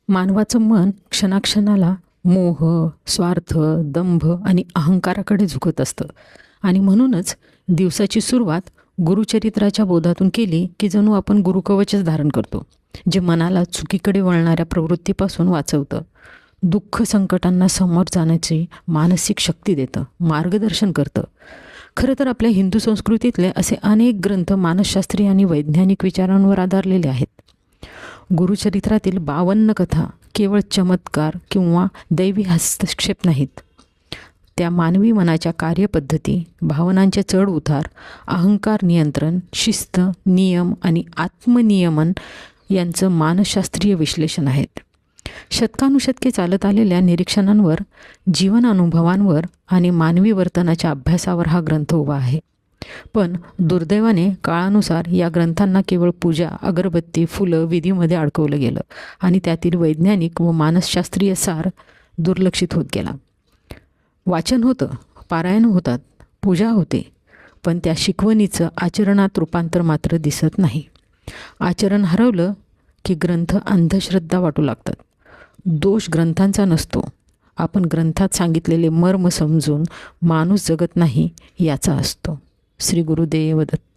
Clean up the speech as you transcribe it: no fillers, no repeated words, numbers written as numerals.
मानवाचं मन क्षणाक्षणाला मोह, स्वार्थ, दंभ आणि अहंकाराकडे झुकत असतं. आणि म्हणूनच दिवसाची सुरुवात गुरुचरित्राच्या बोधातून केली की जणू आपण गुरुकवचच धारण करतो, जे मनाला चुकीकडे वळणाऱ्या प्रवृत्तीपासून वाचवतं, दुःख संकटांना समोर जाण्याची मानसिक शक्ती देतं, मार्गदर्शन करतं. खरं तर आपल्या हिंदू संस्कृतीतले असे अनेक ग्रंथ मानसशास्त्रीय आणि वैज्ञानिक विचारांवर आधारलेले आहेत. गुरुचरित्रातील 52 कथा केवळ चमत्कार किंवा दैवी हस्तक्षेप नाहीत. त्या मानवी मनाच्या कार्यपद्धती, भावनांचे चढ उतार, अहंकार नियंत्रण, शिस्त, नियम आणि आत्मनियमन यांचं मानसशास्त्रीय विश्लेषण आहेत. शतकानुशतके चालत आलेल्या निरीक्षणांवर, जीवन अनुभवांवर आणि मानवी वर्तनाच्या अभ्यासावर हा ग्रंथ उभा आहे. पण दुर्दैवाने काळानुसार या ग्रंथांना केवळ पूजा, अगरबत्ती, फुलं, विधीमध्ये अडकवलं गेलं आणि त्यातील वैज्ञानिक व मानसशास्त्रीय सार दुर्लक्षित होत गेला. वाचन होतं, पारायण होतात, पूजा होते, पण त्या शिकवणीचं आचरणात रूपांतर मात्र दिसत नाही. आचरण हरवलं की ग्रंथ अंधश्रद्धा वाटू लागतात. दोष ग्रंथांचा नसतो, आपण ग्रंथात सांगितलेले मर्म समजून माणूस जगत नाही याचा असतो. श्री गुरुदेव दत्त.